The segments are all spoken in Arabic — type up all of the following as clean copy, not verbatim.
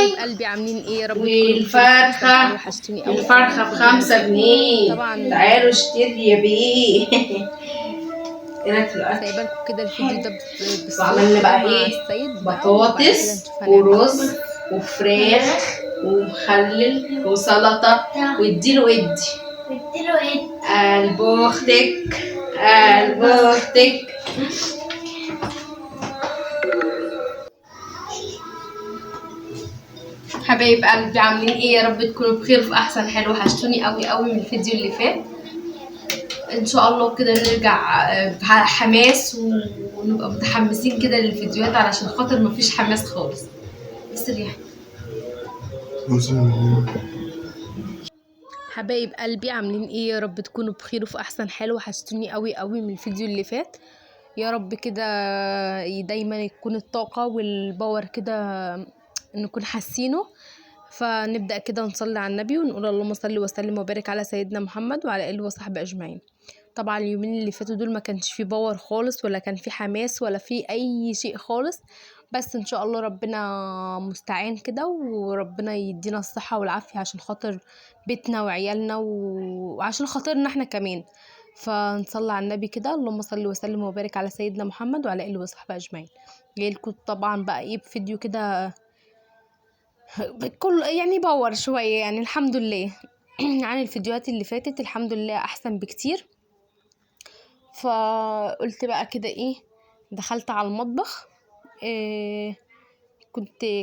حبايب قلبي عاملين ايه؟ يا رب تكونوا والفرخة وحشتوني قوي. الفرخة ب5 جنيه طبعا تعالوا اشتري يا بيه. ايه رايك في الاكل؟ سايبه لكم كده الفيديو ده بالصوت وعملنا كده بقى مع ايه؟ السيد بقى، وبعد كده بطاطس نشوف هنعمل ورز ايه. وفراخ ومخلل وسلطة. واديله ادي قلب اختك قلب اختك. حبايب قلبي عاملين ايه؟ يا رب تكونوا بخير في احسن حال. وحشتوني قوي قوي من الفيديو اللي فات. ان شاء الله كده نرجع بحماس ونبقى متحمسين كده للفيديوهات، علشان خاطر مفيش حماس خالص. استريح. حبايب قلبي عاملين ايه؟ يا رب تكونوا بخير وفي احسن حال. وحشتوني قوي قوي من الفيديو اللي فات. يا رب كده دايما يكون الطاقة والباور كده نكون حاسينه. فنبدأ كده نصلي على النبي ونقول اللهم صل وسلم وبارك على سيدنا محمد وعلى آله وصحبه أجمعين. طبعا اليومين اللي فاتوا دول ما كانش فيه باور خالص، ولا كان فيه حماس، ولا فيه أي شيء خالص. بس إن شاء الله ربنا مستعان كده، وربنا يدينا الصحة والعافية عشان خاطر بيتنا وعيالنا وعشان خاطرنا احنا كمان. فنصلي على النبي كده، اللهم صل وسلم وبارك على سيدنا محمد وعلى آله وصحبه أجمعين. جايلكوا طبعا بقى ايه بفيديو كده كل يعني باور شوية، يعني الحمد لله. عن الفيديوهات اللي فاتت الحمد لله احسن بكتير. فقلت بقى كده ايه، دخلت على المطبخ. إيه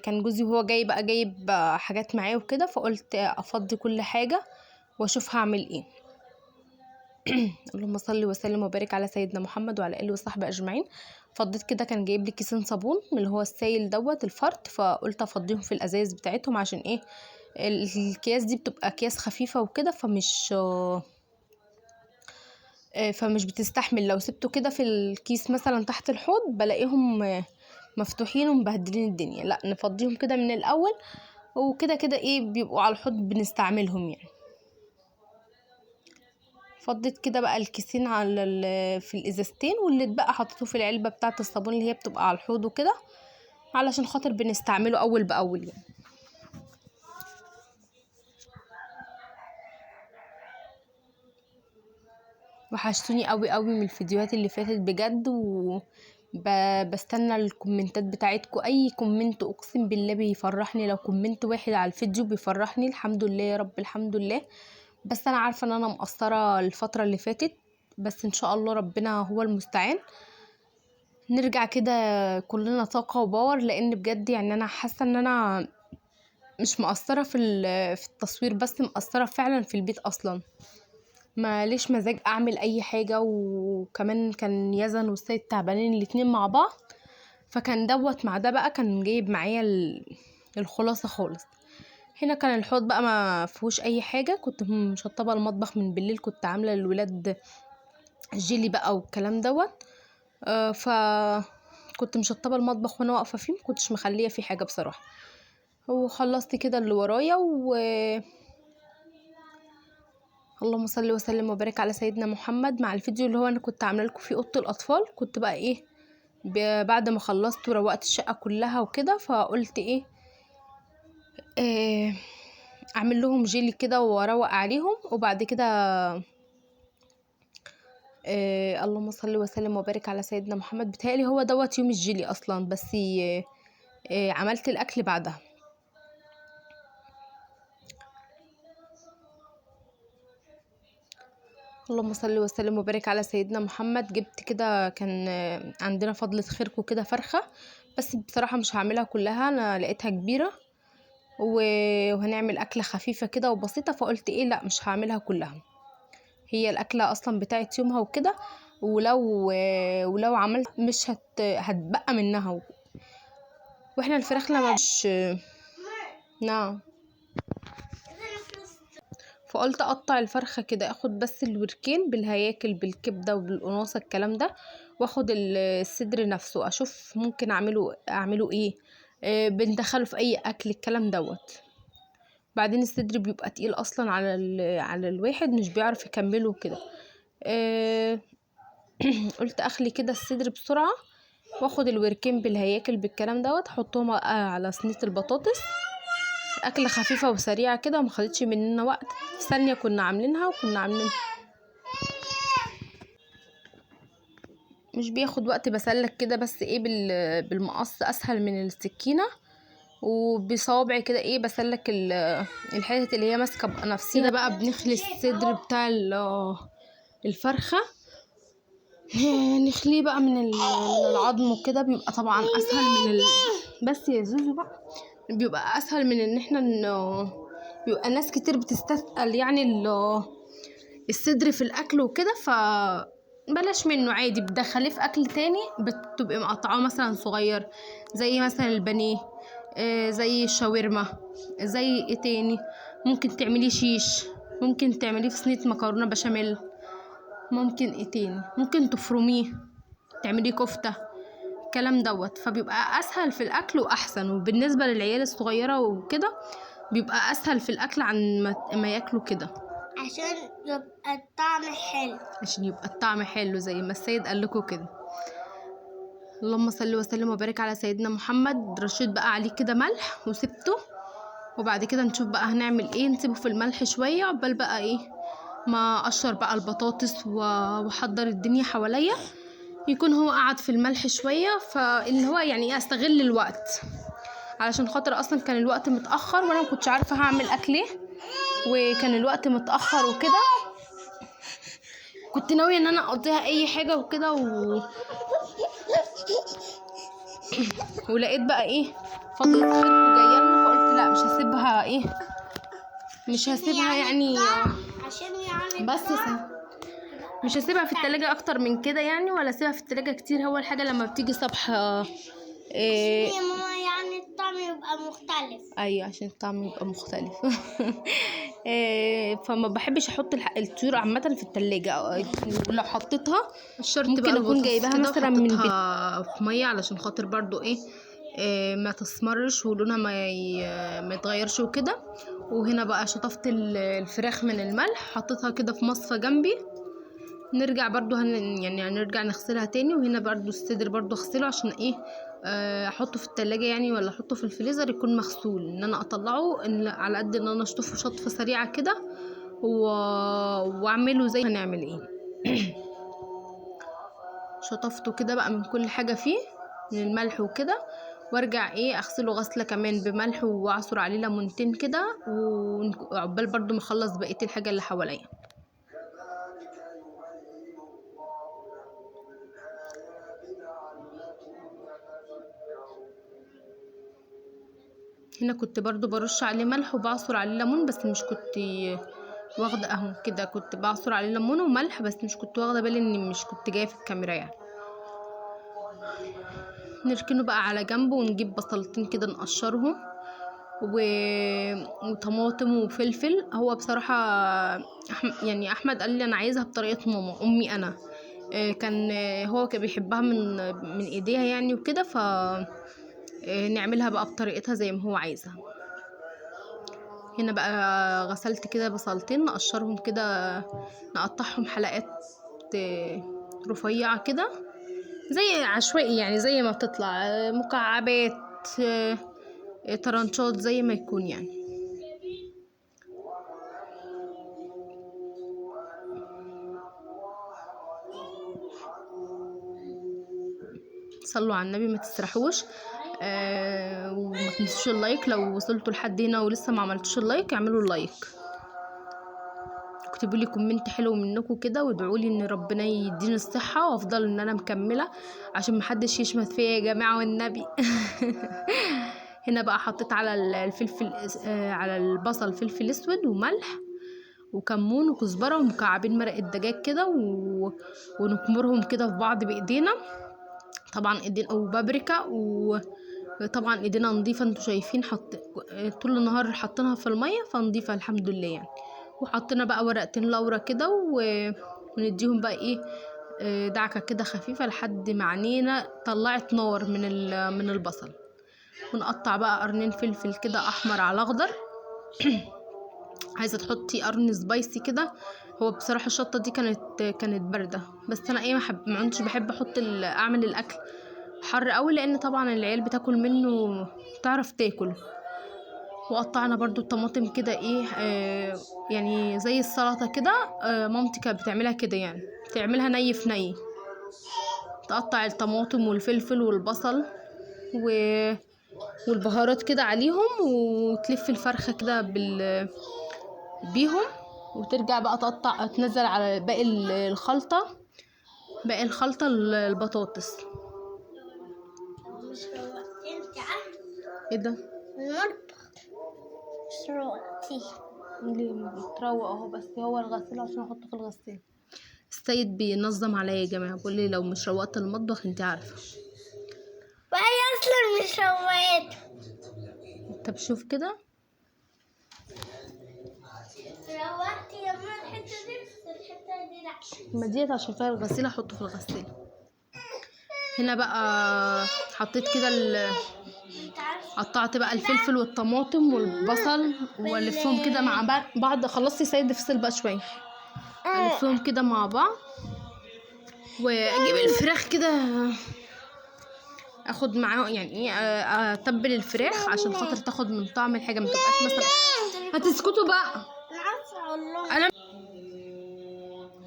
كان جوزي وهو جايب حاجات معاه وكده، فقلت افضي كل حاجة واشوف هعمل ايه. اللهم صل وسلم وبارك على سيدنا محمد وعلى اله وصحبه اجمعين. فضيت كده، كان جايب لي كيسين صابون من اللي هو السايل الفرد، فقلت افضيهم في الازايز بتاعتهم عشان ايه، الكياس دي بتبقى اكياس خفيفه وكده، فمش بتستحمل لو سبته كده في الكيس مثلا تحت الحوض، بلاقيهم مفتوحين ومبهدلين الدنيا. لا، نفضيهم كده من الاول، وكده كده ايه بيبقوا على الحوض بنستعملهم يعني. فضيت كده بقى الكيسين في الازازتين، واللي اتبقى حطيته في العلبه بتاعه الصابون اللي هي بتبقى على الحوض وكده، علشان خاطر بنستعمله اول باول يعني. وحشتوني قوي قوي من الفيديوهات اللي فاتت بجد، بستنى الكومنتات بتاعتكم. اي كومنت اقسم بالله بيفرحني، لو كومنت واحد على الفيديو بيفرحني. الحمد لله يا رب، الحمد لله. بس انا عارفه ان انا مقصره الفتره اللي فاتت، بس ان شاء الله ربنا هو المستعان. نرجع كده كلنا طاقه وباور، لان بجد يعني انا حاسه ان انا مش مقصره في التصوير، بس مقصره فعلا في البيت اصلا. ما ليش مزاج اعمل اي حاجه، وكمان كان يزن والسيد تعبانين الاتنين مع بعض، فكان دوت مع ده بقى كان جايب معايا الخلاصه خالص. هنا كان الحوض بقى ما فيهوش اي حاجه، كنت مشطبه المطبخ من بالليل، كنت عامله للولاد جيلي بقى والكلام دوت. ف كنت مشطبه المطبخ وانا واقفه فيه، مكنتش مخليه فيه حاجه بصراحه. وخلصت كده اللي ورايا اللهم صل وسلم وبارك على سيدنا محمد. مع الفيديو اللي هو انا كنت عامله لكم فيه اوضه الاطفال، كنت بقى ايه بعد ما خلصت وروقت الشقه كلها وكده، فقلت ايه اعمل لهم جيلي كده واروق عليهم. وبعد كده اللهم صل وسلم وبارك على سيدنا محمد. بتهيألي هو دوت يوم الجيلي اصلا، بس عملت الاكل بعدها. اللهم صل وسلم وبارك على سيدنا محمد. جبت كده، كان عندنا فضلة خيركم كده فرخة، بس بصراحة مش هعملها كلها، انا لقيتها كبيرة وهنعمل اكلة خفيفة كده وبسيطة، فقلت ايه لا مش هعملها كلها، هي الاكلة اصلا بتاعت يومها وكده. ولو عملت مش هتبقى منها. واحنا الفراخ لما مش نعم. فقلت اقطع الفرخه كده، اخد بس الوركين بالهياكل بالكبده وبالقناصه الكلام ده، واخد الصدر نفسه اشوف ممكن اعمله ايه. بندخله في اي اكل الكلام دوت. بعدين الصدر بيبقى تقيل اصلا على الواحد، مش بيعرف يكمله كده. قلت اخلي كده الصدر بسرعه، واخد الوركين بالهياكل بالكلام دوت، احطهم على صينيه البطاطس اكله خفيفه وسريعه كده وما خدتش مننا وقت، في ثانيه كنا عاملينها وكنا عاملين. مش بياخد وقت، بسلك كده بس ايه بالمقص اسهل من السكينه، وبصوابعي كده ايه بسلك الحتت اللي هي ماسكه بقى نفسها كده. بقى بنخلي الصدر بتاع الفرخه، نخليه بقى من العظم وكده، بيبقى طبعا اسهل من بس يا زوزو بقى بيبقى اسهل من ان احنا بيبقى ناس كتير بتستثقل يعني الصدر في الاكل وكده، بلاش منه عادي، بتدخليه في اكل تاني، بتبقى مقطعاه مثلا صغير زي مثلا البانيه، زي الشاورما، زي ايه تاني، ممكن تعمليه شيش، ممكن تعمليه في صينيه مكرونه بشاميل، ممكن ايه تاني، ممكن تفرميه تعمليه كفته، الكلام دوت. فبيبقى اسهل في الاكل واحسن، وبالنسبه للعيال الصغيره وكده بيبقى اسهل في الاكل عن ما ياكلوا كده، عشان يبقى الطعم حلو، عشان يبقى الطعم حلو زي ما السيد قال لكم كده. اللهم صل وسلم وبارك على سيدنا محمد. رشيت بقى عليه كده ملح وسبته، وبعد كده نشوف بقى هنعمل ايه، نسيبه في الملح شويه عقبال بقى ايه ما اقشر بقى البطاطس واحضر الدنيا حواليا، يكون هو قعد في الملح شويه، فاللي هو يعني استغل الوقت، علشان خاطر اصلا كان الوقت متاخر وانا ما كنتش عارفه هعمل اكل ايه، وكان الوقت متاخر وكده، كنت ناويه ان انا اقضيها اي حاجه وكده ولقيت بقى ايه فضلت خيركم جايه لنا، فقلت لا مش هسيبها ايه، مش هسيبها يعني عشان يعني بس مش هسيبها في التلاجة اكتر من كده يعني، ولا اسيبها في التلاجة كتير. هو الحاجه لما بتيجي صبح إيه يا ماما يعني الطعم يبقى مختلف. ايوه عشان الطعم يبقى مختلف. فما بحبش احط الطيور عامه في التلاجة، ولو حطيتها ممكن اكون جايباها مثلا من في ميه علشان خاطر برضو ايه ما تسمرش ولونها ما يتغيرش وكده. وهنا بقى شطفت الفراخ من الملح، حطيتها كده في مصفى جنبي، نرجع برضو يعني هنرجع نغسلها تاني. وهنا برضو الصدر برضو اغسله عشان ايه احطه في التلاجة يعني، ولا احطه في الفريزر يكون مغسول، ان انا اطلعه على قد ان انا اشطفه شطفة سريعة كده واعمله زي هنعمل ايه. شطفته كده بقى من كل حاجة فيه، من الملح وكده، وارجع ايه اغسله غسلة كمان بملح واعصر عليه ليمونتين كده، وعقبال برضو ما اخلص بقية الحاجة اللي حواليا. هنا كنت برضو برش عليه ملح وبعصر عليه ليمون، بس مش كنت واخده اهو كده، كنت بعصر عليه ليمون وملح بس مش كنت واخده بالي اني مش كنت جايه في الكاميرا يعني. نركنه بقى على جنب، ونجيب بصلتين كده نقشرهم وطماطم وفلفل. هو بصراحه يعني احمد قال لي انا عايزها بطريقه ماما امي انا، كان هو كان بيحبها من ايديها يعني وكده، ف نعملها بقى بطريقتها زي ما هو عايزها. هنا بقى غسلت كده بصلتين نقشرهم كده، نقطعهم حلقات رفيعة كده زي عشوائي يعني، زي ما بتطلع مكعبات طرنشات زي ما يكون يعني. صلوا على النبي ما تسرحوش، وما تنسوش اللايك. لو وصلتوا لحد هنا ولسه ما عملتوش اللايك اعملوا اللايك، اكتبوا لي كومنت حلو منكم كده، وادعوا لي ان ربنا يديني الصحه وافضل ان انا مكمله عشان محدش يشمت فيا يا جماعه والنبي. هنا بقى حطيت على الفلفل على البصل فلفل اسود وملح وكمون وكزبره ومكعبين مرق الدجاج كده ونكمرهم كده في بعض بايدينا، طبعا ايدين او بابريكا، وطبعا ايدينا نظيفه، انتوا شايفين طول النهار حاطينها في الميه فنضيفه الحمد لله يعني. وحطينا بقى ورقتين لورا كده ونديهم بقى ايه دعكه كده خفيفه لحد ما عينينا طلعت نار من البصل. ونقطع بقى قرنين فلفل كده احمر على اخضر. عايزه تحطي قرن سبايسي كده، هو بصراحه الشطه دي كانت بارده، بس انا ايه ما كنتش بحب اعمل الاكل حر قوي، لان طبعا العيال بتاكل منه تعرف تاكل، وقطعنا برضو الطماطم كده ايه يعني زي السلطة كده. مامتي كانت بتعملها كده، يعني تعملها ني في ني، تقطع الطماطم والفلفل والبصل والبهارات كده عليهم، وتلف الفرخة كده بيهم، وترجع بقى تنزل على باقي الخلطة البطاطس. مش روقتي انت عارفة ايه ده؟ المطبخ مش روقتي. ليه بتروق اهو، بس هو الغسيل عشان احطه في الغسيل. السيد بينظم عليا يا جماعه، بيقول لي لو مش روقت المطبخ انت عارفه. وهي اصلا مش روقته. طب شوف كده. روقتي يا ماما الحتة دي، بس الحتة دي لا. ما ديت عشان فيها الغسيل، احطه في الغسيل. هنا بقى حطيت كده انت عارفة قطعت بقى الفلفل والطماطم والبصل والفهم كده مع بعض. خلصتي سيد؟ افصل بقى شويه. الفهم كده مع بعض، واجيب الفراخ كده اخد معاه يعني ايه، اتبل الفراخ عشان خاطر تاخد من طعم الحاجه، ما تبقاش مثلا. هتسكتوا بقى. انا عارفة والله. انا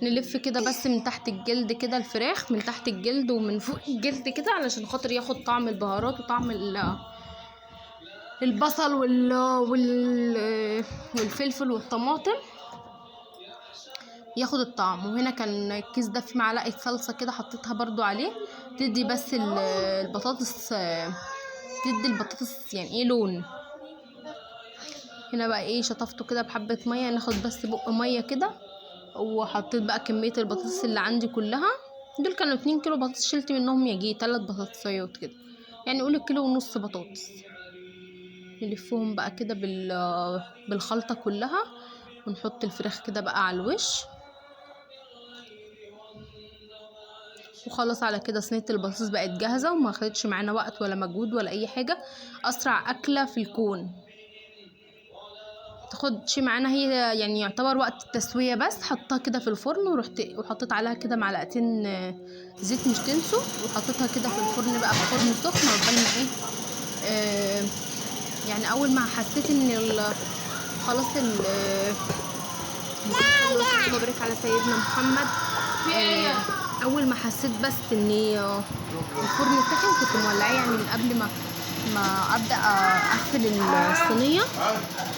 نلف كده بس من تحت الجلد كده الفراخ، من تحت الجلد ومن فوق الجلد كده، علشان خاطر ياخد طعم البهارات وطعم البصل والفلفل والطماطم، ياخد الطعم. وهنا كان الكيس ده فيه معلقه صلصه كده حطيتها برضو عليه، تدي بس البطاطس، تدي البطاطس يعني ايه لون. هنا بقى ايه شطفته كده بحبه ميه، ناخد بس بق ميه كده. وحطيت بقى كميه البطاطس اللي عندي كلها، دول كانوا 2 كيلو بطاطس، شلت منهم يجي 3 بطاطسيات كده، يعني قول 1.5 كيلو بطاطس. نلفهم بقى كده بالخلطه كلها، ونحط الفراخ كده بقى على الوش. وخلاص على كده صينيه البطاطس بقت جاهزه، وما خدتش معانا وقت ولا مجهود ولا اي حاجه. اسرع اكله في الكون، تاخدش معانا هي يعني يعتبر وقت التسويه بس. حطها كده في الفرن وحطيت عليها كده معلقتين زيت مش تنسوا، وحطيتها كده في الفرن بقى، في فرن سخن. عقبال ما ايه يعني اول ما حسيت ان خلاص اللهم بارك على سيدنا محمد. اول ما حسيت بس ان الفرن سخن، كنت مولعاه يعني من قبل ما ابدا اغسل الصينيه.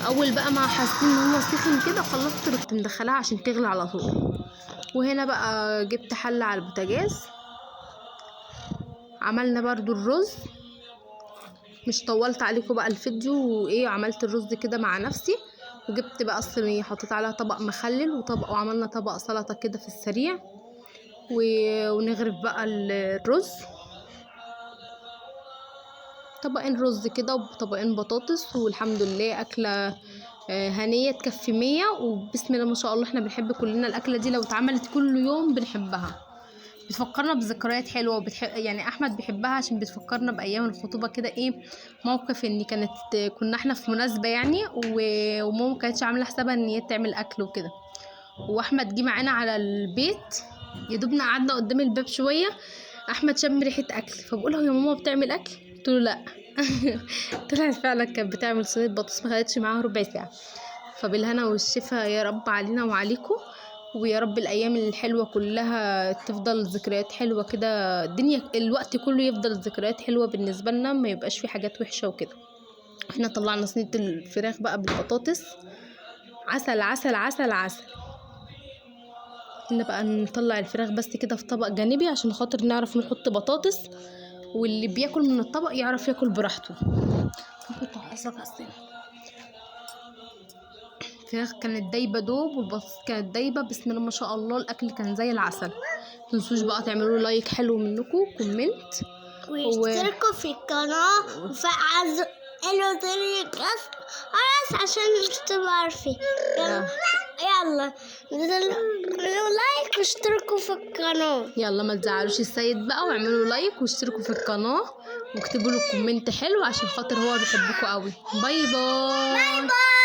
اول بقى ما حسيت ان هو سخن كده خلصت، رحت مدخلاها عشان تغلي على طول. وهنا بقى جبت حله على البوتاجاز، عملنا برضو الرز. مش طولت عليكم بقى الفيديو، وايه عملت الرز كده مع نفسي. وجبت بقى الصينيه حطيت عليها طبق مخلل وعملنا طبق سلطه كده في السريع. ونغرف بقى الرز، طبقين رز كده وطبقين بطاطس، والحمد لله اكله هنيه تكفي 100. وبسم الله ما شاء الله، احنا بنحب كلنا الاكله دي، لو اتعملت كل يوم بنحبها. بتفكرنا بذكريات حلوه، يعني احمد بيحبها عشان بتفكرنا بايام الخطوبه كده. ايه موقف ان كنا احنا في مناسبه يعني، وماما كانتش عامله حسابها ان هي تعمل اكل وكده، واحمد جه معانا على البيت. يا دوبنا قعدنا قدام الباب شويه، احمد شم ريحه اكل، فبقول له يا ماما بتعمل اكل؟ قلت له لا. طلعت فعلا كانت بتعمل صينيه بطاطس، ما خدتش معاها ربع ساعه. فبالهنا والشفا يا رب علينا وعليكم، ويا رب الايام الحلوه كلها تفضل ذكريات حلوه كده، الدنيا الوقت كله يفضل ذكريات حلوه بالنسبه لنا، ما يبقاش في حاجات وحشه وكده. احنا طلعنا صينيه الفراخ بقى بالبطاطس، عسل عسل عسل عسل. هنا بقى نطلع الفراخ بس كده في طبق جانبي عشان خاطر نعرف نحط بطاطس، واللي بياكل من الطبق يعرف ياكل براحته. الفراخ كانت دايبه دوب، والبطاطس كانت دايبه، بسم الله ما شاء الله، الاكل كان زي العسل. متنسوش بقى تعملوا لايك حلو منكم، كومنت، واشتركوا في القناة وفعلوا الجرس خلاص عشان تبقوا عارفين. يلا اعملوا لايك واشتركوا في القناة. يلا ما تزعلوش السيد بقى، واعملوا لايك واشتركوا في القناة، واكتبوا له كومنت حلو عشان خاطر هو بيحبكم قوي. باي باي. باي باي.